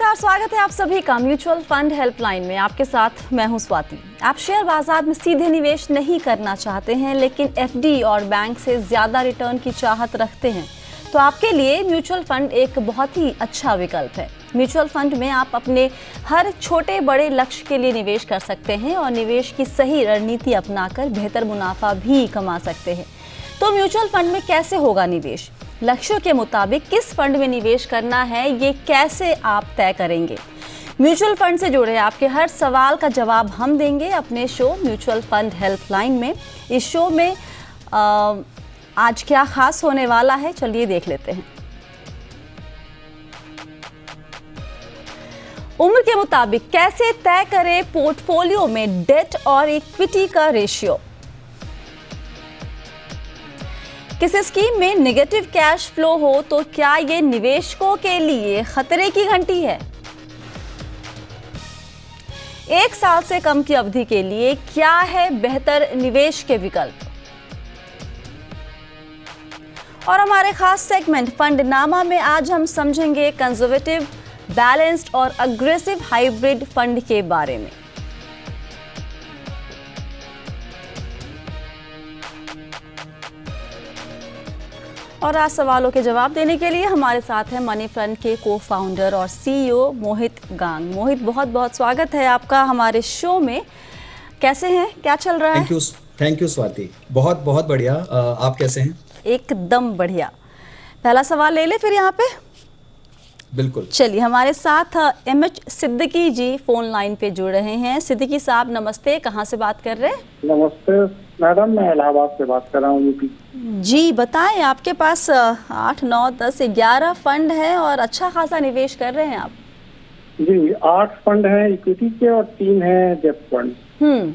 नमस्कार, स्वागत है आप सभी का म्यूचुअल फंड हेल्पलाइन में। आपके साथ मैं हूं स्वाति। आप शेयर बाजार में सीधे निवेश नहीं करना चाहते हैं लेकिन एफडी और बैंक से ज्यादा रिटर्न की चाहत रखते हैं तो आपके लिए म्यूचुअल फंड एक बहुत ही अच्छा विकल्प है। म्यूचुअल फंड में आप अपने हर छोटे बड़े लक्ष्य के लिए निवेश कर सकते हैं और निवेश की सही रणनीति अपनाकर बेहतर मुनाफा भी कमा सकते हैं। तो म्यूचुअल फंड में कैसे होगा निवेश, लक्ष्यों के मुताबिक किस फंड में निवेश करना है, ये कैसे आप तय करेंगे। म्यूचुअल फंड से जुड़े आपके हर सवाल का जवाब हम देंगे अपने शो म्यूचुअल फंड हेल्पलाइन में। इस शो में आज क्या खास होने वाला है, चलिए देख लेते हैं। उम्र के मुताबिक कैसे तय करें पोर्टफोलियो में डेट और इक्विटी का रेशियो। किस स्कीम में नेगेटिव कैश फ्लो हो तो क्या ये निवेशकों के लिए खतरे की घंटी है। 1 साल से कम की अवधि के लिए क्या है बेहतर निवेश के विकल्प। और हमारे खास सेगमेंट फंडनामा में आज हम समझेंगे कंजर्वेटिव, बैलेंस्ड और अग्रेसिव हाइब्रिड फंड के बारे में। और आज सवालों के जवाब देने के लिए हमारे साथ हैं मनी फंड के को-फाउंडर और सीईओ मोहित गांग। मोहित, बहुत बहुत स्वागत है आपका हमारे शो में। कैसे हैं, क्या चल रहा है? थैंक यू स्वाति, बहुत बहुत बढ़िया। आप कैसे हैं? एकदम बढ़िया। पहला सवाल ले ले फिर यहाँ पे। बिल्कुल, चलिए, हमारे साथ एमएच सिद्दीकी जी फोन लाइन पे जुड़ रहे हैं। सिद्दीकी साहब नमस्ते, कहाँ से बात कर रहे हैं? नमस्ते मैडम, मैं इलाहाबाद से बात कर रहा हूँ, यूपी। जी बताएं, आपके पास 8, 9, 10, 11 फंड है और अच्छा खासा निवेश कर रहे हैं आप। जी, 8 फंड हैं इक्विटी के और 3 हैं डेब्ट फंड।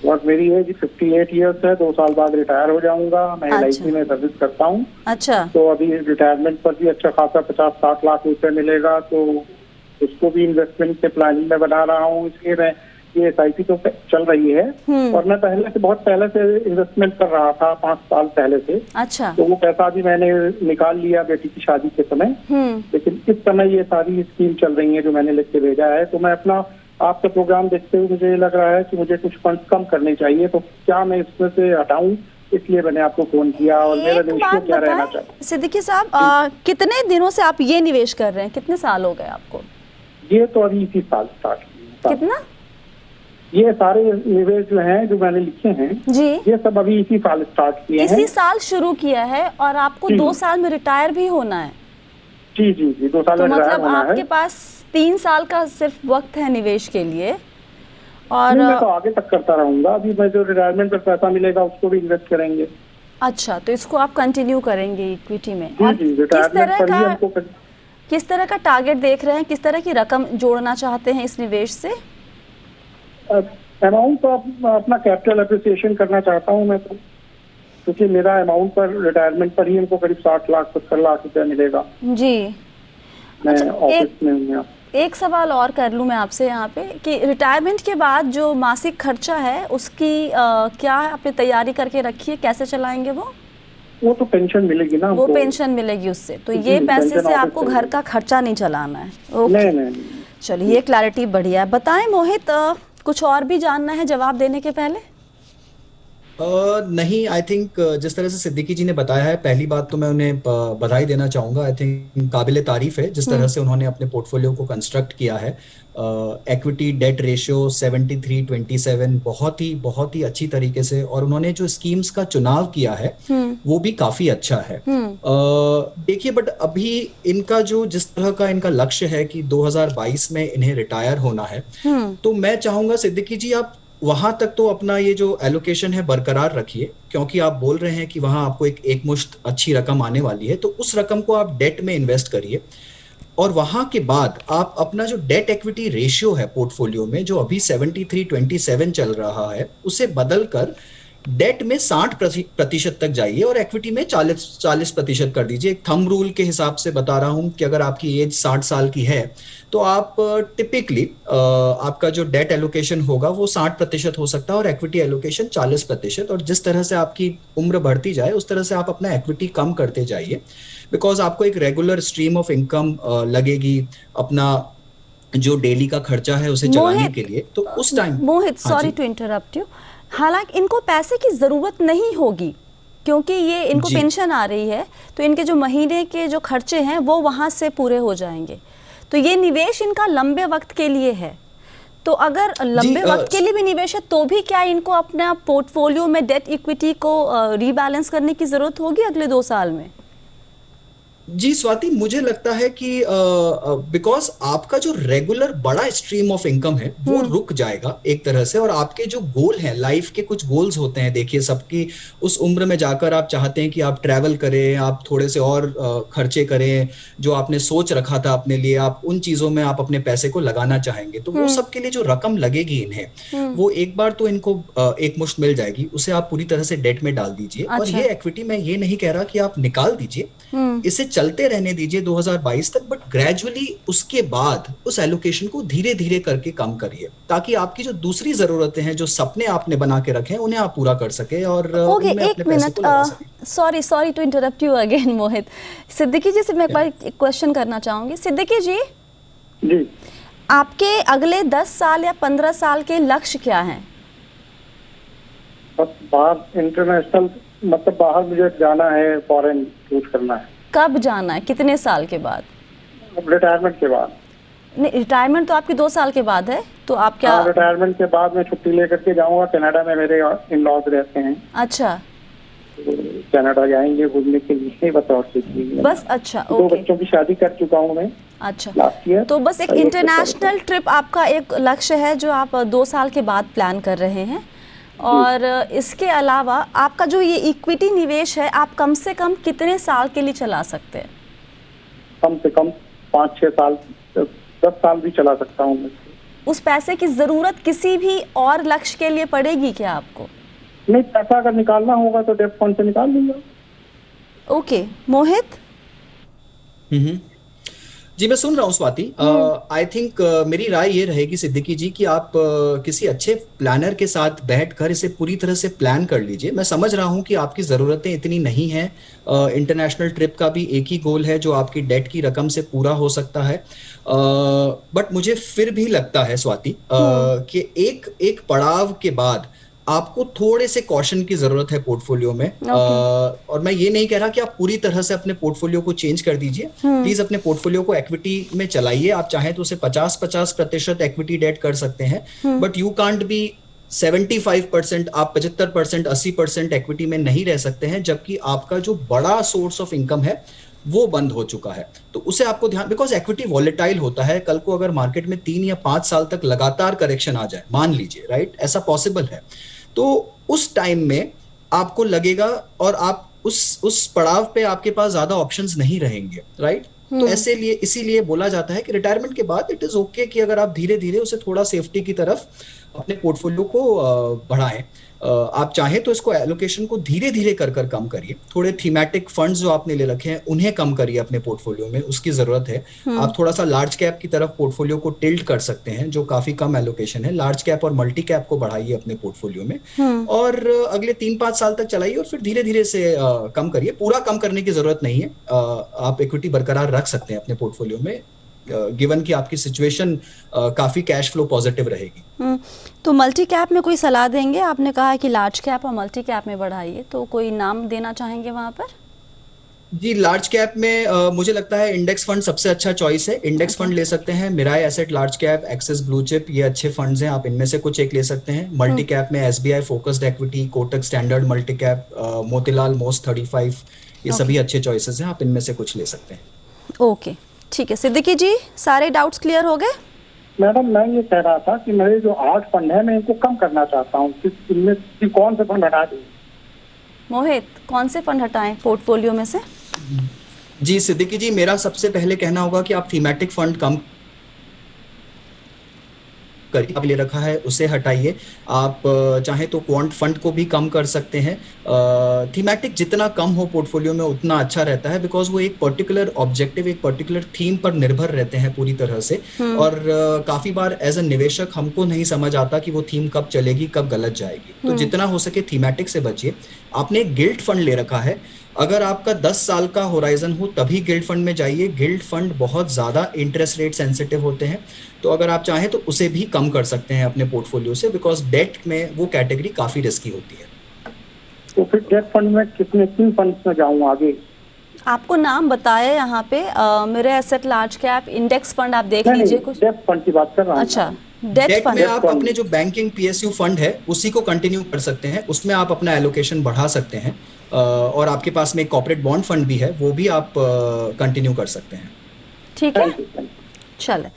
और मेरी एज 58 ईयर्स है, 2 साल बाद रिटायर हो जाऊंगा। मैं LIC में सर्विस करता हूँ। अच्छा। तो अभी रिटायरमेंट पर भी अच्छा खासा 50-60 लाख रुपए मिलेगा, तो उसको भी इन्वेस्टमेंट के प्लानिंग में बना रहा हूँ। इसलिए मैं ये SIP तो चल रही है और मैं बहुत पहले से इन्वेस्टमेंट कर रहा था, 5 साल पहले से। अच्छा। तो वो पैसा भी मैंने निकाल लिया बेटी की शादी के समय। लेकिन इस समय ये सारी स्कीम चल रही है जो मैंने लिख के भेजा है। तो मैं अपना आपका प्रोग्राम देखते हुए मुझे लग रहा है कि मुझे कुछ फंड कम करने चाहिए, तो क्या मैं इसमें से हटाऊं, इसलिए मैंने आपको फोन किया। और मेरा रेशियो क्या रहना चाहिए? सिद्दीकी साहब, कितने दिनों से आप ये निवेश कर रहे हैं, कितने साल हो गए आपको? ये तो अभी इसी साल स्टार्ट किया। कितना? ये सारे निवेश जो हैं जो मैंने लिखे हैं जी, ये सब अभी इसी साल स्टार्ट किए हैं। इसी साल शुरू किया है और आपको 2 साल में रिटायर भी होना है। जी जी जी, 2 साल तो में रिटायर मतलब होना है। आपके पास 3 साल का सिर्फ वक्त है निवेश के लिए। और मैं तो आगे तक करता रहूंगा। अभी मैं जो रिटायरमेंट पर पैसा मिलेगा उसको भी इन्वेस्ट करेंगे। अच्छा, तो इसको आप कंटिन्यू करेंगे इक्विटी में। जी और जी, रिटायरमेंट पर ही हमको किस तरह का टारगेट देख रहे हैं, किस तरह की रकम जोड़ना चाहते हैं इस निवेश से? अमाउंट तो अपना कैपिटल एप्रिसिएशन करना चाहता हूँ मैं तो, क्योंकि मेरा अमाउंट पर रिटायरमेंट पर ही हमको करीब 60 लाख 70 लाख रुपया मिलेगा। जी। मैं अच्छा, ऑफिस में हूँ। एक सवाल और कर लूँ मैं आपसे यहाँ पे कि रिटायरमेंट के बाद जो मासिक खर्चा है उसकी क्या आपने तैयारी करके रखी है, कैसे चलाएंगे वो तो पेंशन मिलेगी ना। वो पेंशन मिलेगी उससे, तो ये पैसे से आपको घर का खर्चा नहीं चलाना है। ओके, नहीं। चलिए, ये क्लैरिटी बढ़िया है। बताएं मोहित, कुछ और भी जानना है जवाब देने के पहले? नहीं, आई थिंक जिस तरह से सिद्दीकी जी ने बताया है, पहली बात तो मैं उन्हें बधाई देना चाहूंगा। आई थिंक काबिले तारीफ है जिस तरह से उन्होंने अपने पोर्टफोलियो को कंस्ट्रक्ट किया है। इक्विटी डेट रेशियो 73-27 बहुत ही अच्छी तरीके से, और उन्होंने जो स्कीम्स का चुनाव किया है वो भी काफी अच्छा है। देखिए, बट अभी इनका जिस तरह का इनका लक्ष्य है कि 2022 में इन्हें रिटायर होना है, तो मैं चाहूंगा सिद्दीकी जी आप वहां तक तो अपना ये जो एलोकेशन है बरकरार रखिए, क्योंकि आप बोल रहे हैं कि वहां आपको एक मुश्त अच्छी रकम आने वाली है, तो उस रकम को आप डेट में इन्वेस्ट करिए। और वहां के बाद आप अपना जो डेट इक्विटी रेशियो है पोर्टफोलियो में, जो अभी 73-27 चल रहा है, उसे बदल कर डेट में 60% तक जाइए और इक्विटी में 40% कर दीजिए। एक थंब रूल के हिसाब से बता रहा हूं कि अगर आपकी एज 60 साल की है तो आप टिपिकली आपका जो डेट एलोकेशन होगा वो 60% हो सकता है और इक्विटी एलोकेशन 40%। और जिस तरह से आपकी उम्र बढ़ती जाए उस तरह से आप अपना इक्विटी कम करते जाइए, बिकॉज आपको एक रेगुलर स्ट्रीम ऑफ इनकम लगेगी। अपना जो डेली का खर्चा है उसे चलाने के लिए, तो उस टाइम। मोहित, हाँ sorry ji to interrupt you, हालांकि इनको पैसे की ज़रूरत नहीं होगी क्योंकि ये इनको जी पेंशन आ रही है, तो इनके जो महीने के जो खर्चे हैं वो वहाँ से पूरे हो जाएंगे। तो ये निवेश इनका लंबे वक्त के लिए है। तो अगर जी लंबे वक्त के लिए भी निवेश है तो भी क्या इनको अपना पोर्टफोलियो में डेट इक्विटी को रीबैलेंस करने की ज़रूरत होगी अगले 2 साल में? जी स्वाति, मुझे लगता है कि बिकॉज आपका जो रेगुलर बड़ा स्ट्रीम ऑफ इनकम है वो रुक जाएगा एक तरह से, और आपके जो गोल हैं, लाइफ के कुछ गोल्स होते हैं, देखिए सबकी उस उम्र में जाकर आप चाहते हैं कि आप ट्रैवल करें, आप थोड़े से और खर्चे करें, जो आपने सोच रखा था अपने लिए, आप उन चीजों में आप अपने पैसे को लगाना चाहेंगे, तो वो सब के लिए जो रकम लगेगी इन्हें, वो एक बार तो इनको एक मुश्त मिल जाएगी, उसे आप पूरी तरह से डेट में डाल दीजिए। और अच्छा। ये एक्विटी मैं ये नहीं कह रहा कि आप निकाल दीजिए, इसे चलते रहने दीजिए 2022 तक, बट ग्रेजुअली उसके बाद उस एलोकेशन को धीरे धीरे करके कम करिए, ताकि आपकी जो दूसरी जरूरतें हैं, जो सपने आपने बना के रखे हैं, उन्हें आप पूरा कर सके और ओके, उनमें एक अपने पैसे मिनट, को लगा सके। Sorry to interrupt you again Mohit. Siddiqui ji से मैं एक बार क्वेश्चन करना चाहूंगी। सिद्दीकी जी, जी आपके अगले 10 साल या 15 साल के लक्ष्य क्या हैं? बस बाहर इंटरनेशनल, मतलब बाहर मुझे जाना है, फॉरेन यूज करना है। कब जाना है, कितने साल के बाद? रिटायरमेंट के बाद। नहीं, रिटायरमेंट तो आपकी 2 साल के बाद है, तो आप क्या? रिटायरमेंट के बाद मैं छुट्टी लेकर के जाऊंगा। कनाडा में मेरे इन लॉज रहते हैं। अच्छा, तो कनाडा जाएंगे घूमने के लिए, बतौर से बस। अच्छा, 2 ओके। बच्चों की शादी कर चुका हूँ मैं अच्छा, लास्ट ईयर। तो बस एक इंटरनेशनल ट्रिप आपका एक लक्ष्य है जो आप 2 साल के बाद प्लान कर रहे हैं। और इसके अलावा आपका जो ये इक्विटी निवेश है, आप कम से कम कितने साल के लिए चला सकते हैं? कम से कम 5-6 साल, 10 साल भी चला सकता हूँ मैं। उस पैसे की जरूरत किसी भी और लक्ष्य के लिए पड़ेगी क्या आपको? नहीं, पैसा अगर निकालना होगा तो डेब्ट फंड से निकाल लूंगा। ओके, मोहित। जी मैं सुन रहा हूँ स्वाति। आई थिंक मेरी राय ये रहेगी सिद्दीकी जी कि आप किसी अच्छे प्लानर के साथ बैठकर इसे पूरी तरह से प्लान कर लीजिए। मैं समझ रहा हूँ कि आपकी ज़रूरतें इतनी नहीं हैं, इंटरनेशनल ट्रिप का भी एक ही गोल है जो आपकी डेट की रकम से पूरा हो सकता है, बट मुझे फिर भी लगता है स्वाति कि एक पड़ाव के बाद आपको थोड़े से कॉशन की जरूरत है पोर्टफोलियो में। और मैं ये नहीं कह रहा कि आप पूरी तरह से अपने पोर्टफोलियो को चेंज कर दीजिए। प्लीज अपने पोर्टफोलियो को एक्विटी में चलाइए। आप चाहें तो उसे 50-50% एक्विटी डेट कर सकते हैं, बट यू कांट बी 75%, आप 75%, 80% एक्विटी में नहीं रह सकते हैं, जबकि आपका जो बड़ा सोर्स ऑफ इनकम है वो बंद हो चुका है। तो उसे आपको ध्यान, बिकॉज एक्विटी वॉलेटाइल होता है, कल को अगर मार्केट में 3 या 5 साल तक लगातार करेक्शन आ जाए, मान लीजिए, राइट, ऐसा पॉसिबल है, तो उस टाइम में आपको लगेगा और आप उस पड़ाव पे आपके पास ज्यादा ऑप्शंस नहीं रहेंगे, राइट। तो ऐसे लिए इसीलिए बोला जाता है कि रिटायरमेंट के बाद इट इज ओके कि अगर आप धीरे धीरे उसे थोड़ा सेफ्टी की तरफ अपने पोर्टफोलियो को बढ़ाएं। आप चाहें तो इसको एलोकेशन को धीरे धीरे कर कम करिए। थोड़े थीमेटिक फंड्स जो आपने ले रखे हैं उन्हें कम करिए अपने पोर्टफोलियो में, उसकी जरूरत है। आप थोड़ा सा लार्ज कैप की तरफ पोर्टफोलियो को टिल्ट कर सकते हैं, जो काफी कम एलोकेशन है। लार्ज कैप और मल्टी कैप को बढ़ाइए अपने पोर्टफोलियो में और अगले 3-5 साल तक चलाइए और फिर धीरे धीरे से कम करिए। पूरा कम करने की जरूरत नहीं है, आप इक्विटी बरकरार रख सकते हैं अपने पोर्टफोलियो में, गिवन कि आपकी सिचुएशन काफी कैश फ्लो पॉजिटिव रहेगी। तो मल्टी कैप में कोई सलाह देंगे? आपने कहा है कि लार्ज कैप और मल्टी कैप में बढ़ाइए, तो कोई नाम देना चाहेंगे वहां पर? जी, लार्ज कैप में मुझे लगता है इंडेक्स फंड सबसे अच्छा चॉइस है। इंडेक्स फंड ले सकते हैं, Mirae asset large cap, Axis blue chip, ये अच्छे फंड्स हैं, आप इनमें से कुछ एक ले सकते हैं। मल्टी कैप में SBI focused equity, Kotak standard multi cap, Motilal most 35, ये सभी अच्छे चॉइसेस हैं, आप इनमें से कुछ ले सकते हैं। ओके, ठीक है। सिद्दीकी जी, सारे डाउट्स क्लियर हो गए? मैडम, मैं ये कह रहा था कि मेरे जो 8 फंड है मैं इनको कम करना चाहता हूँ, इनमें से कौन से फंड हटा दें? मोहित, कौन से फंड हटाएं पोर्टफोलियो में से? जी सिद्दीकी जी, मेरा सबसे पहले कहना होगा कि आप थीमेटिक फंड कम ले रखा है उसे हटाइए। आप चाहे तो क्वांट फंड को भी कम कर सकते हैं। थीमेटिक जितना कम हो पोर्टफोलियो में उतना अच्छा रहता है, बिकॉज वो एक पर्टिकुलर ऑब्जेक्टिव, एक पर्टिकुलर थीम पर निर्भर रहते हैं पूरी तरह से। और काफी बार एज अ निवेशक हमको नहीं समझ आता कि वो थीम कब चलेगी, कब गलत जाएगी। तो जितना हो सके थीमेटिक से बचिए। आपने एक गिल्ट फंड ले रखा है, अगर आपका 10 साल का होराइजन हो तभी गिल्ड फंड में जाइए। गिल्ड फंड बहुत ज़्यादा इंटरेस्ट रेट सेंसिटिव होते हैं, तो अगर आप चाहें तो उसे भी कम कर सकते हैं अपने पोर्टफोलियो से, बिकॉज डेट में वो कैटेगरी काफ़ी रिस्की होती है। तो फिर डेट फंड में किन फंड्स में जाऊँ आगे? आपको नाम बताया यहाँ पे मेरे asset large cap index fund, आप देख लीजिए कुछ। डेट फंड की बात कर रहा हूँ। अच्छा, डेट डेट फंड में आप अपने जो बैंकिंग पीएसयू फंड है उसी को कंटिन्यू कर सकते हैं, उसमें आप अपना एलोकेशन बढ़ा सकते हैं, और आपके पास में एक कॉर्पोरेट बॉन्ड फंड भी है, वो भी आप कंटिन्यू कर सकते हैं। ठीक है, चले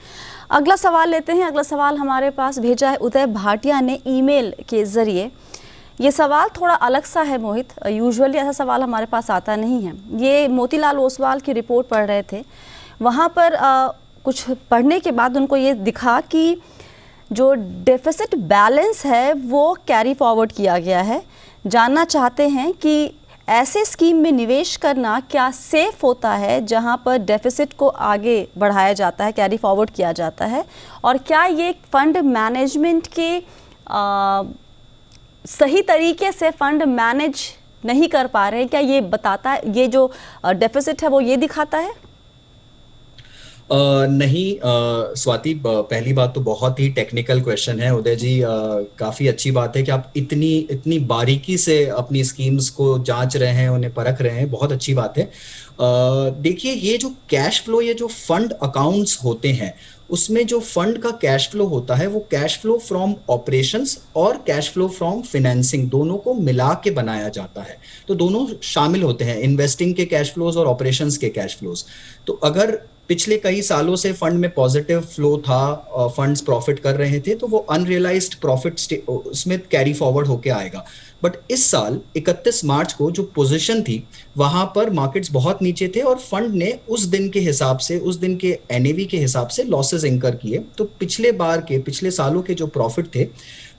अगला सवाल लेते हैं। अगला सवाल हमारे पास भेजा है उदय भाटिया ने ईमेल के जरिए। ये सवाल थोड़ा अलग सा है मोहित, यूजुअली ऐसा सवाल हमारे पास आता नहीं है। ये मोतीलाल ओसवाल की रिपोर्ट पढ़ रहे थे, वहाँ पर कुछ पढ़ने के बाद उनको ये दिखा कि जो डेफिसिट बैलेंस है वो कैरी फॉरवर्ड किया गया है। जानना चाहते हैं कि ऐसे स्कीम में निवेश करना क्या सेफ होता है जहां पर डेफिसिट को आगे बढ़ाया जाता है, कैरी फॉरवर्ड किया जाता है, और क्या ये फंड मैनेजमेंट के सही तरीके से फंड मैनेज नहीं कर पा रहे हैं? क्या ये बताता है, ये जो डेफिसिट है वो ये दिखाता है? नहीं स्वाति, पहली बात तो बहुत ही टेक्निकल क्वेश्चन है उदय जी। काफ़ी अच्छी बात है कि आप इतनी बारीकी से अपनी स्कीम्स को जांच रहे हैं, उन्हें परख रहे हैं, बहुत अच्छी बात है। देखिए, ये जो कैश फ्लो, ये जो फंड अकाउंट्स होते हैं, उसमें जो फंड का कैश फ्लो होता है वो कैश फ्लो फ्रॉम ऑपरेशंस और कैश फ्लो फ्रॉम फिनेंसिंग दोनों को मिला के बनाया जाता है। तो दोनों शामिल होते हैं, इन्वेस्टिंग के कैश फ्लोज और ऑपरेशंस के कैश फ्लोज। तो अगर पिछले कई सालों से फंड में पॉजिटिव फ्लो था, फंड्स प्रॉफिट कर रहे थे, तो वो अनरियलाइज्ड प्रॉफिट उसमें कैरी फॉरवर्ड होके आएगा। बट इस साल 31 मार्च को जो पोजीशन थी वहां पर मार्केट्स बहुत नीचे थे और फंड ने उस दिन के हिसाब से, उस दिन के एनएवी के हिसाब से लॉसेस इंकर किए। तो पिछले सालों के जो प्रॉफिट थे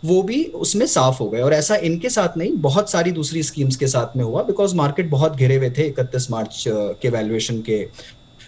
वो भी उसमें साफ हो गए। और ऐसा इनके साथ नहीं, बहुत सारी दूसरी स्कीम्स के साथ में हुआ, बिकॉज मार्केट बहुत घिरे हुए थे 31 मार्च के वैल्यूएशन के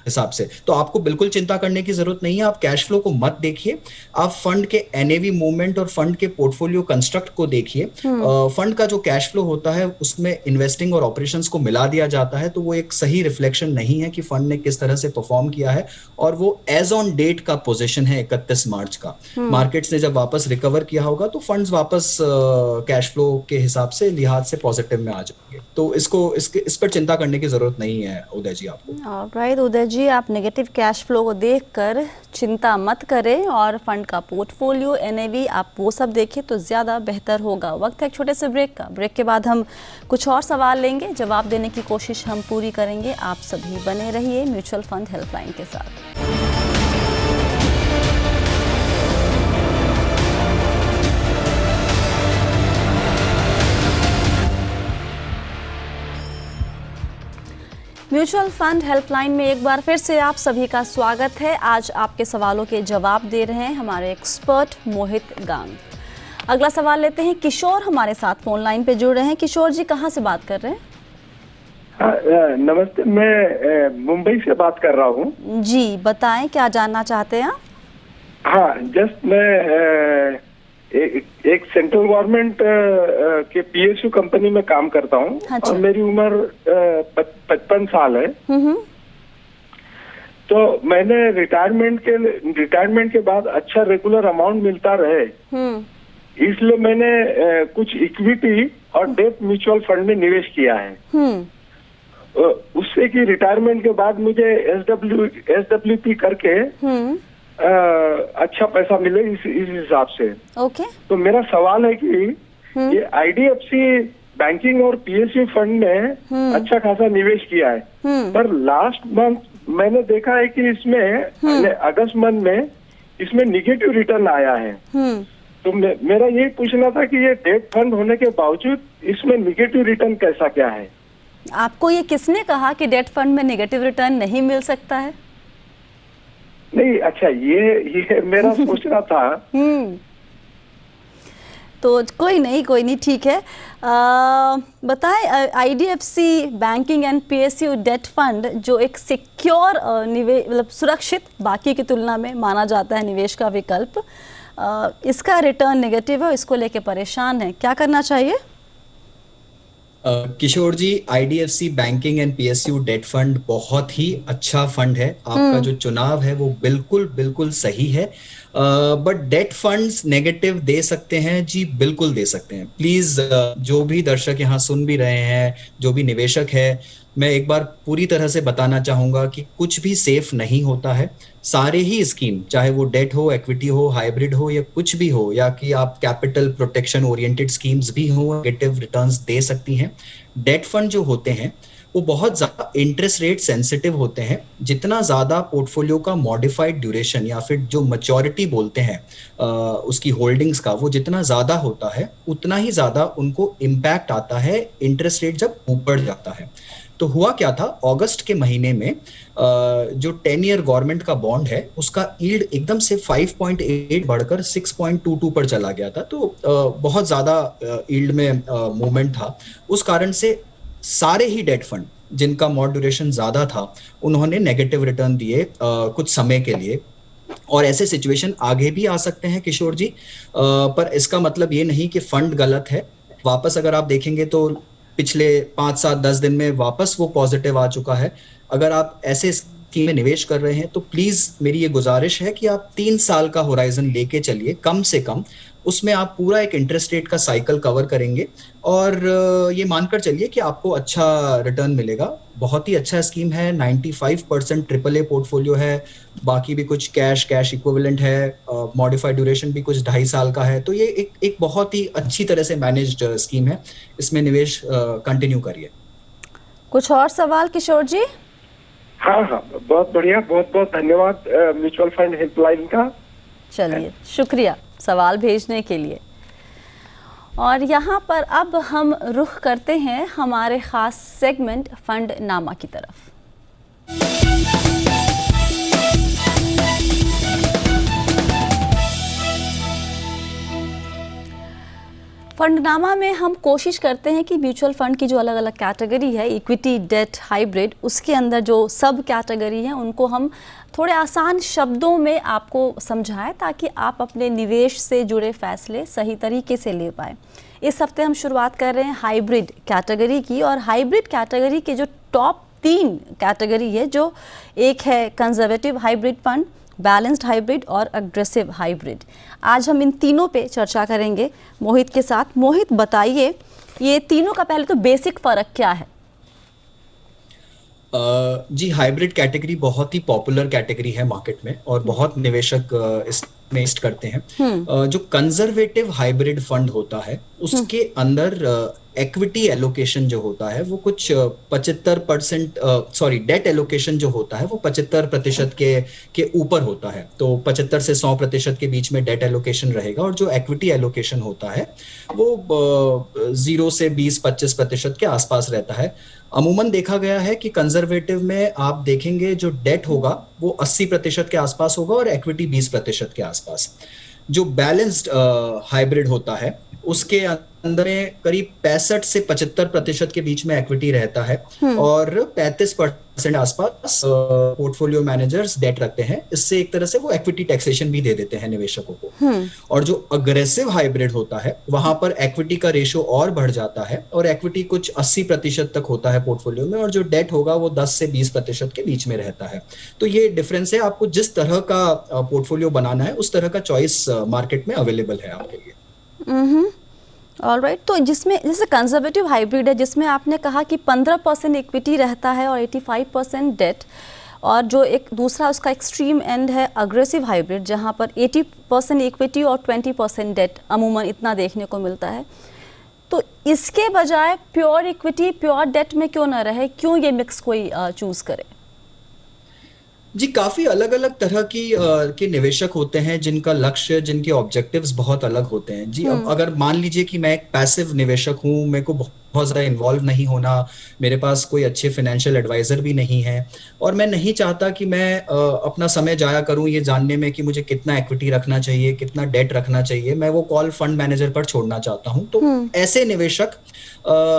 हिसाब से। तो आपको बिल्कुल चिंता करने की जरूरत नहीं है। आप कैश फ्लो को मत देखिए, आप फंड के एनएवी मूवमेंट और फंड के पोर्टफोलियो कंस्ट्रक्ट को देखिए। फंड का जो कैश फ्लो होता है उसमें इन्वेस्टिंग और ऑपरेशंस को मिला दिया जाता है, तो वो एक सही रिफ्लेक्शन नहीं है कि फंड ने किस तरह से परफॉर्म किया है। और वो एज ऑन डेट का पोजीशन है 31 मार्च का। मार्केट्स ने जब वापस रिकवर किया होगा तो फंड्स वापस कैश फ्लो के हिसाब से, लिहाज से पॉजिटिव में आ जाएंगे। तो इस पर चिंता करने की जरूरत नहीं है उदय जी आपको। राइट उदय जी, आप नेगेटिव कैश फ्लो को देखकर चिंता मत करें और फंड का पोर्टफोलियो, एनएवी, आप वो सब देखें तो ज़्यादा बेहतर होगा। वक्त है एक छोटे से ब्रेक का। ब्रेक के बाद हम कुछ और सवाल लेंगे, जवाब देने की कोशिश हम पूरी करेंगे। आप सभी बने रहिए म्यूचुअल फंड हेल्पलाइन के साथ। म्यूचुअल फंड हेल्पलाइन में एक बार फिर से आप सभी का स्वागत है। आज आपके सवालों के जवाब दे रहे हैं हमारे एक्सपर्ट मोहित गांग। अगला सवाल लेते हैं, किशोर हमारे साथ फोन लाइन पे जुड़ रहे हैं। किशोर जी, कहाँ से बात कर रहे हैं? नमस्ते, मैं मुंबई से बात कर रहा हूँ। जी बताएं, क्या जानना चाहते हैं आप? हाँ, जस्ट मैं एक सेंट्रल गवर्नमेंट के पीएसयू कंपनी में काम करता हूँ। अच्छा। और मेरी उम्र 55 साल है। तो मैंने रिटायरमेंट के बाद अच्छा रेगुलर अमाउंट मिलता रहे, इसलिए मैंने कुछ इक्विटी और डेट म्यूचुअल फंड में निवेश किया है। उससे कि रिटायरमेंट के बाद मुझे एसडब्ल्यूपी करके अच्छा पैसा मिले, इस हिसाब से। ओके। तो मेरा सवाल है कि ये आईडीएफसी बैंकिंग और पीएसयू फंड में अच्छा खासा निवेश किया है, पर लास्ट मंथ मैंने देखा है कि इसमें अगस्त मंथ में इसमें निगेटिव रिटर्न आया है। तो मेरा यही पूछना था कि ये डेट फंड होने के बावजूद इसमें निगेटिव रिटर्न कैसा क्या है? आपको ये किसने कहा कि डेट फंड में नेगेटिव रिटर्न नहीं मिल सकता है? नहीं, अच्छा, ये मेरा सोचना था। तो कोई नहीं, ठीक है। बताएं, IDFC banking and PSU debt fund जो एक सिक्योर निवेश, मतलब सुरक्षित, बाकी की तुलना में माना जाता है निवेश का विकल्प, इसका रिटर्न नेगेटिव है, इसको लेके परेशान है, क्या करना चाहिए? Kishore ji, IDFC banking and PSU debt fund बहुत ही अच्छा फंड है। आपका जो चुनाव है वो बिल्कुल बिल्कुल सही है। बट डेट फंड्स नेगेटिव दे सकते हैं जी, बिल्कुल दे सकते हैं। प्लीज जो भी दर्शक यहाँ सुन भी रहे हैं, जो भी निवेशक है, मैं एक बार पूरी तरह से बताना चाहूंगा कि कुछ भी सेफ नहीं होता है। सारे ही स्कीम, चाहे वो डेट हो, इक्विटी हो, हाइब्रिड हो या कुछ भी हो, या कि आप कैपिटल प्रोटेक्शन ओरिएंटेड स्कीम्स भी हो, नेगेटिव रिटर्न्स दे सकती हैं। डेट फंड जो होते हैं वो बहुत ज्यादा इंटरेस्ट रेट सेंसिटिव होते हैं। जितना ज्यादा पोर्टफोलियो का मॉडिफाइड ड्यूरेशन या फिर जो मैच्योरिटी बोलते हैं उसकी होल्डिंग्स का, वो जितना ज्यादा होता है उतना ही ज्यादा उनको इम्पैक्ट आता है इंटरेस्ट रेट जब ऊपर जाता है। तो हुआ क्या था, अगस्त के महीने में जो 10 ईयर गवर्नमेंट का बॉन्ड है उसका यील्ड एकदम से 5.8 बढ़कर 6.22 पर चला गया था। तो बहुत ज्यादा यील्ड में मूवमेंट था। उस कारण से सारे ही डेट फंड जिनका मॉड ड्यूरेशन ज्यादा था उन्होंने नेगेटिव रिटर्न दिए कुछ समय के लिए। और ऐसे सिचुएशन आगे भी आ सकते हैं किशोर जी, पर इसका मतलब ये नहीं कि फंड गलत है। वापस अगर आप देखेंगे तो पिछले 5, 7, 10 दिन में वापस वो पॉजिटिव आ चुका है। अगर आप ऐसे स्कीम में निवेश कर रहे हैं तो प्लीज मेरी ये गुजारिश है कि आप 3 साल का होराइजन लेके चलिए कम से कम। उसमें आप पूरा एक इंटरेस्ट रेट का साइकिल कवर करेंगे और ये मानकर चलिए कि आपको अच्छा रिटर्न मिलेगा। बहुत ही अच्छा स्कीम है। 95% ट्रिपल ए पोर्टफोलियो है, बाकी भी कुछ कैश इक्विवेलेंट है, मॉडिफाइड ड्यूरेशन भी कुछ 2.5 साल का है। तो ये एक बहुत ही अच्छी तरह से मैनेज्ड स्कीम है। इसमें निवेश कंटिन्यू करिए। कुछ और सवाल किशोर जी? हाँ, बहुत बढ़िया, बहुत बहुत धन्यवाद म्यूचुअल फंड हेल्पलाइन का। चलिए, शुक्रिया सवाल भेजने के लिए। और यहाँ पर अब हम रुख करते हैं हमारे खास सेगमेंट फंड नामा की तरफ। फंडनामा में हम कोशिश करते हैं कि म्यूचुअल फंड की जो अलग अलग कैटेगरी है, इक्विटी, डेट, हाइब्रिड, उसके अंदर जो सब कैटेगरी हैं उनको हम थोड़े आसान शब्दों में आपको समझाएं ताकि आप अपने निवेश से जुड़े फैसले सही तरीके से ले पाएँ। इस हफ्ते हम शुरुआत कर रहे हैं हाइब्रिड कैटेगरी की। और हाइब्रिड कैटेगरी के जो टॉप 3 कैटेगरी है, जो एक है conservative hybrid fund, balanced hybrid और अग्रेसिव हाइब्रिड। आज हम इन तीनों पे चर्चा करेंगे मोहित के साथ। मोहित, बताइए ये तीनों का पहले तो बेसिक फ़र्क क्या है? जी, हाइब्रिड कैटेगरी बहुत ही पॉपुलर कैटेगरी है मार्केट में और बहुत निवेशक इसमें इन्वेस्ट करते हैं। जो कंजर्वेटिव हाइब्रिड फंड होता है उसके अंदर इक्विटी एलोकेशन जो होता है वो कुछ 75%, डेट एलोकेशन जो होता है वो 75% के ऊपर होता है। तो 75 से 100% के बीच में डेट एलोकेशन रहेगा। और जो इक्विटी एलोकेशन होता है वो 0 से 20-25% के आसपास रहता है। अमूमन देखा गया है कि कंजर्वेटिव में आप देखेंगे जो डेट होगा वो 80% के आसपास होगा और इक्विटी 20% के आसपास। जो बैलेंस्ड हाइब्रिड होता है उसके अंदर करीब 65 से 75% के बीच में इक्विटी रहता है और 35% आसपास पोर्टफोलियो मैनेजर्स डेट रखते हैं। इससे एक तरह से वो इक्विटी टैक्सेशन भी दे देते हैं निवेशकों को। और जो अग्रेसिव हाइब्रिड होता है वहां पर इक्विटी का रेशो और बढ़ जाता है और इक्विटी कुछ 80% तक होता है पोर्टफोलियो में और जो डेट होगा वो 10 से 20% के बीच में रहता है। तो ये डिफरेंस है। आपको जिस तरह का पोर्टफोलियो बनाना है उस तरह का चॉइस मार्केट में अवेलेबल है आपके लिए। ऑलराइट। तो जिसमें जैसे कंजर्वेटिव हाइब्रिड है जिसमें आपने कहा कि 15% इक्विटी रहता है और 85% डेट, और जो एक दूसरा उसका एक्सट्रीम एंड है अग्रेसिव हाइब्रिड जहां पर 80% इक्विटी और 20% डेट अमूमन इतना देखने को मिलता है। तो इसके बजाय प्योर इक्विटी प्योर डेट में क्यों ना रहे, क्यों ये मिक्स कोई चूज करे? जी, काफी अलग अलग तरह के निवेशक होते हैं जिनका लक्ष्य, जिनके ऑब्जेक्टिव्स बहुत अलग होते हैं। जी, अब अगर मान लीजिए कि मैं एक पैसिव निवेशक हूँ, मेरे को बहुत ज़्यादा इन्वॉल्व नहीं होना, मेरे पास कोई अच्छे फाइनेंशियल एडवाइजर भी नहीं है और मैं नहीं चाहता कि मैं अपना समय जाया करूँ ये जानने में कि मुझे कितना इक्विटी रखना चाहिए, कितना डेट रखना चाहिए, मैं वो कॉल फंड मैनेजर पर छोड़ना चाहता हूँ। तो ऐसे निवेशक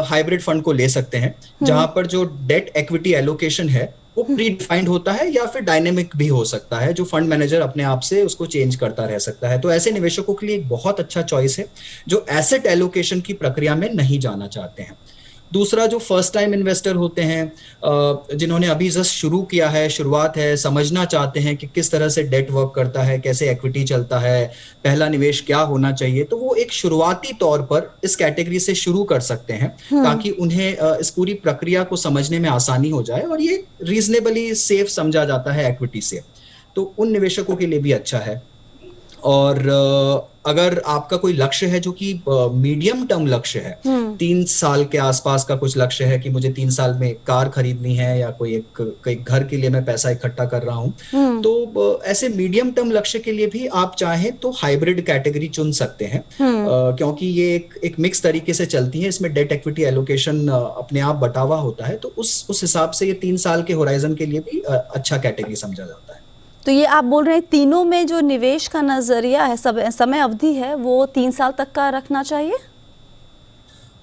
हाइब्रिड फंड को ले सकते हैं जहां पर जो डेट इक्विटी एलोकेशन है वो प्री डिफाइंड होता है या फिर डायनेमिक भी हो सकता है, जो फंड मैनेजर अपने आप से उसको चेंज करता रह सकता है। तो ऐसे निवेशकों के लिए एक बहुत अच्छा चॉइस है जो एसेट एलोकेशन की प्रक्रिया में नहीं जाना चाहते हैं। दूसरा जो फर्स्ट टाइम इन्वेस्टर होते हैं, जिन्होंने अभी जस्ट शुरू किया है, शुरुआत है, समझना चाहते हैं कि किस तरह से डेट वर्क करता है, कैसे इक्विटी चलता है, पहला निवेश क्या होना चाहिए, तो वो एक शुरुआती तौर पर इस कैटेगरी से शुरू कर सकते हैं ताकि उन्हें इस पूरी प्रक्रिया को समझने में आसानी हो जाए, और ये रीजनेबली सेफ समझा जाता है इक्विटी से, तो उन निवेशकों के लिए भी अच्छा है। और अगर आपका कोई लक्ष्य है जो कि मीडियम टर्म लक्ष्य है, 3 साल के आसपास का कुछ लक्ष्य है कि मुझे 3 साल में कार खरीदनी है या कोई घर के लिए मैं पैसा इकट्ठा कर रहा हूँ, तो ऐसे मीडियम टर्म लक्ष्य के लिए भी आप चाहें तो हाइब्रिड कैटेगरी चुन सकते हैं, क्योंकि ये एक मिक्स तरीके से चलती है, इसमें डेट इक्विटी एलोकेशन अपने आप बटा हुआ होता है, तो उस हिसाब से ये 3 साल के होराइजन के लिए भी अच्छा कैटेगरी समझा जाता है। तो ये आप बोल रहे हैं तीनों में जो निवेश का नजरिया है, समय अवधि है, वो 3 साल तक का रखना चाहिए?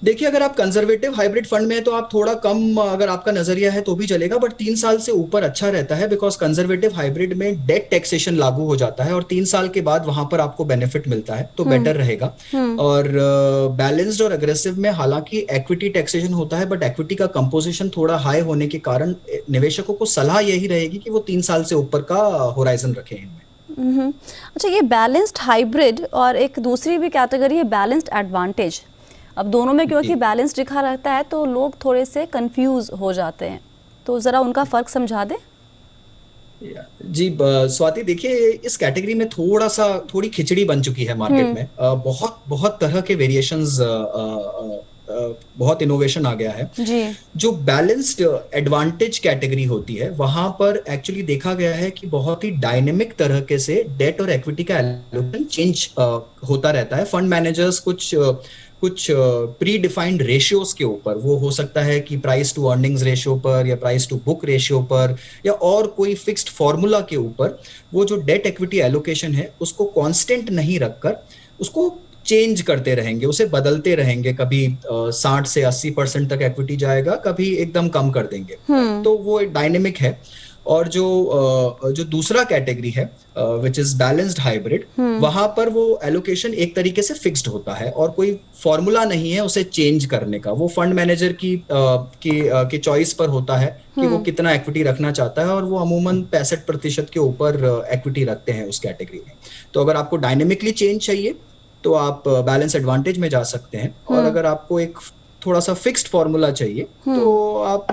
देखिए, अगर आप कंजर्वेटिव हाइब्रिड फंड में हैं तो आप थोड़ा कम, अगर आपका नजरिया है तो भी चलेगा, बट 3 साल से ऊपर अच्छा रहता है, बिकॉज कंजर्वेटिव हाइब्रिड में डेट टैक्सेशन लागू हो जाता है और 3 साल के बाद वहां पर आपको बेनिफिट मिलता है, तो बेटर रहेगा। और बैलेंस्ड और अग्रेसिव में हालांकि इक्विटी टैक्सेशन होता है, बट इक्विटी का कंपोजिशन थोड़ा हाई होने के कारण निवेशकों को सलाह यही रहेगी कि वो 3 साल से ऊपर का होराइजन रखें इनमें। अच्छा, ये बैलेंस्ड हाइब्रिड और एक दूसरी भी कैटेगरी है बैलेंस्ड एडवांटेज, अब दोनों में क्योंकि बैलेंस लिखा रहता है तो लोग थोड़े से कंफ्यूज हो जाते हैं, तो जरा उनका फर्क समझा दें। जी स्वाति, देखिए इस कैटेगरी में थोड़ी खिचड़ी बन चुकी है मार्केट में, बहुत तरह के वेरिएशंस, बहुत इनोवेशन आ गया है जी। जो बैलेंस्ड एडवांटेज कैटेगरी होती है वहां पर एक्चुअली देखा गया है कि बहुत ही डायनेमिक तरीके से डेट और इक्विटी का एलोकेशन चेंज होता रहता है। फंड मैनेजर्स कुछ प्री डिफाइंड रेशियोज के ऊपर, वो हो सकता है कि प्राइस टू अर्निंग्स रेशियो पर या प्राइस टू बुक रेशियो पर या और कोई फिक्स्ड फॉर्मूला के ऊपर, वो जो डेट इक्विटी एलोकेशन है उसको कांस्टेंट नहीं रखकर उसको चेंज करते रहेंगे, उसे बदलते रहेंगे। कभी 60 से 80% तक इक्विटी जाएगा, कभी एकदम कम कर देंगे, तो वो डायनेमिक है। और जो दूसरा कैटेगरी है विच इज बैलेंस्ड हाइब्रिड, वहां पर वो एलोकेशन एक तरीके से फिक्स्ड होता है और कोई फॉर्मूला नहीं है उसे चेंज करने का। वो फंड मैनेजर की चॉइस पर होता है कि वो कितना इक्विटी रखना चाहता है, और वो अमूमन 65% के ऊपर इक्विटी रखते हैं उस कैटेगरी में। तो अगर आपको डायनेमिकली चेंज चाहिए तो आप बैलेंस एडवांटेज में जा सकते हैं, और अगर आपको एक थोड़ा सा फिक्स्ड फॉर्मूला चाहिए तो आप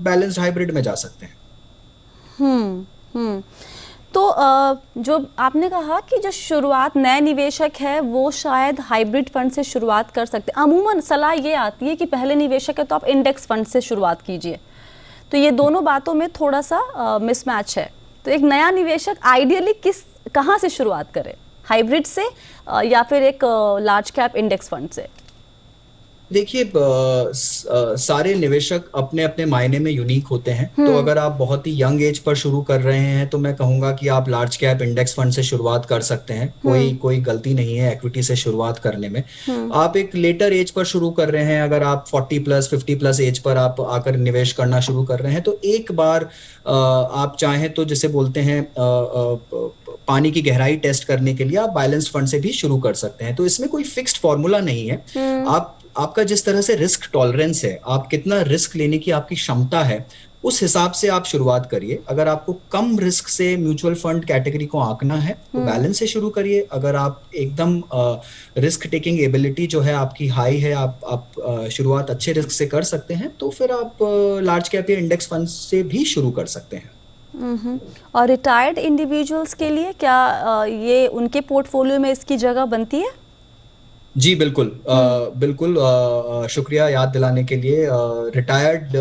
बैलेंस्ड हाइब्रिड में जा सकते हैं। तो जो आपने कहा कि जो शुरुआत नए निवेशक है वो शायद हाइब्रिड फंड से शुरुआत कर सकते हैं। अमूमन सलाह ये आती है कि पहले निवेशक है तो आप इंडेक्स फंड से शुरुआत कीजिए, तो ये दोनों बातों में थोड़ा सा मिसमैच है। तो एक नया निवेशक आइडियली कहाँ से शुरुआत करे, हाइब्रिड से या फिर एक लार्ज कैप इंडेक्स फंड से? देखिए, सारे निवेशक अपने अपने मायने में यूनिक होते हैं, तो अगर आप बहुत ही यंग एज पर शुरू कर रहे हैं तो मैं कहूंगा कि आप लार्ज कैप इंडेक्स फंड से शुरुआत कर सकते हैं। कोई गलती नहीं है इक्विटी से शुरुआत करने में। आप एक लेटर एज पर शुरू कर रहे हैं, अगर आप 40+ 50+ एज पर आप आकर निवेश करना शुरू कर रहे हैं, तो एक बार आप चाहें तो जिसे बोलते हैं पानी की गहराई टेस्ट करने के लिए आप बैलेंस्ड फंड से भी शुरू कर सकते हैं। तो इसमें कोई फिक्स्ड फॉर्मूला नहीं है। आपका जिस तरह से रिस्क टॉलरेंस है, आप कितना रिस्क लेने की आपकी क्षमता है, उस हिसाब से आप शुरुआत करिए। अगर आपको कम रिस्क से म्यूचुअल फंड कैटेगरी को आंकना है तो बैलेंस से शुरू करिए। अगर आप एकदम रिस्क टेकिंग एबिलिटी जो है आपकी हाई है, आप शुरुआत अच्छे रिस्क से कर सकते हैं, तो फिर आप लार्ज कैप या इंडेक्स फंड से भी शुरू कर सकते हैं। और रिटायर्ड इंडिविजुअल्स के लिए क्या ये उनके पोर्टफोलियो में इसकी जगह बनती है? जी बिल्कुल, बिल्कुल, शुक्रिया याद दिलाने के लिए। रिटायर्ड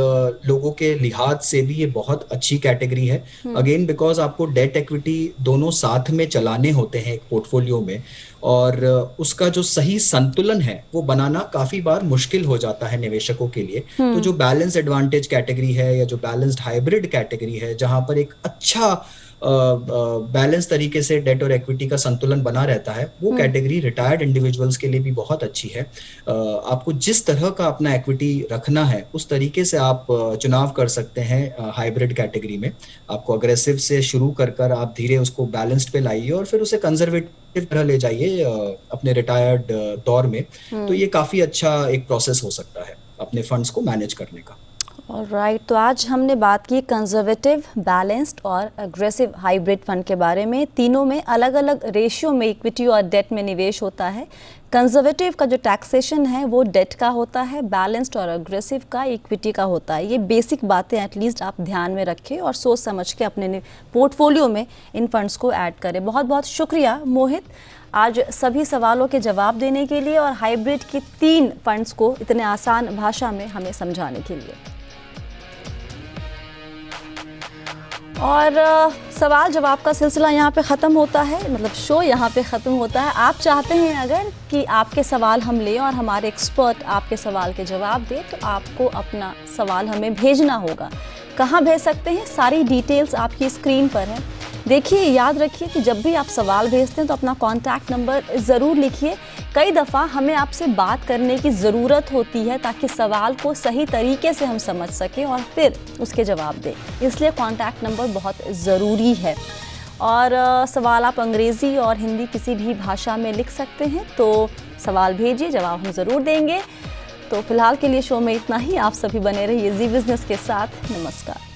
लोगों के लिहाज से भी ये बहुत अच्छी कैटेगरी है। अगेन बिकॉज आपको डेट इक्विटी दोनों साथ में चलाने होते हैं एक पोर्टफोलियो में, और उसका जो सही संतुलन है वो बनाना काफी बार मुश्किल हो जाता है निवेशकों के लिए। तो जो बैलेंस एडवांटेज कैटेगरी है या जो बैलेंस्ड हाइब्रिड कैटेगरी है, जहां पर एक अच्छा बैलेंस तरीके से डेट और इक्विटी का संतुलन बना रहता है, वो कैटेगरी रिटायर्ड इंडिविजुअल्स के लिए भी बहुत अच्छी है। आपको जिस तरह का अपना इक्विटी रखना है उस तरीके से आप चुनाव कर सकते हैं हाइब्रिड कैटेगरी में। आपको अग्रेसिव से शुरू कर आप धीरे उसको बैलेंस्ड पे लाइए और फिर उसे कंजर्वेटिव तरह ले जाइए अपने रिटायर्ड दौर में। तो ये काफी अच्छा एक प्रोसेस हो सकता है अपने अपने फंड्स को मैनेज करने का। राइट, तो आज हमने बात की कंजर्वेटिव, बैलेंस्ड और एग्रेसिव हाइब्रिड फंड के बारे में। तीनों में अलग अलग रेशियो में इक्विटी और डेट में निवेश होता है। कंजर्वेटिव का जो टैक्सेशन है वो डेट का होता है, बैलेंस्ड और एग्रेसिव का इक्विटी का होता है। ये बेसिक बातें एटलीस्ट आप ध्यान में रखें और सोच समझ के अपने पोर्टफोलियो में इन फंड्स को ऐड करें। बहुत बहुत शुक्रिया मोहित, आज सभी सवालों के जवाब देने के लिए और हाइब्रिड की 3 फंड्स को इतने आसान भाषा में हमें समझाने के लिए। और सवाल जवाब का सिलसिला यहाँ पे ख़त्म होता है, मतलब शो यहाँ पे ख़त्म होता है। आप चाहते हैं अगर कि आपके सवाल हम लें और हमारे एक्सपर्ट आपके सवाल के जवाब दें, तो आपको अपना सवाल हमें भेजना होगा। कहाँ भेज सकते हैं? सारी डिटेल्स आपकी स्क्रीन पर है। देखिए, याद रखिए कि जब भी आप सवाल भेजते हैं तो अपना कॉन्टैक्ट नंबर ज़रूर लिखिए। कई दफ़ा हमें आपसे बात करने की ज़रूरत होती है ताकि सवाल को सही तरीके से हम समझ सकें और फिर उसके जवाब दें, इसलिए कॉन्टैक्ट नंबर बहुत ज़रूरी है। और सवाल आप अंग्रेज़ी और हिंदी किसी भी भाषा में लिख सकते हैं, तो सवाल भेजिए, जवाब हम ज़रूर देंगे। तो फिलहाल के लिए शो में इतना ही। आप सभी बने रहिए जी बिज़नेस के साथ। नमस्कार।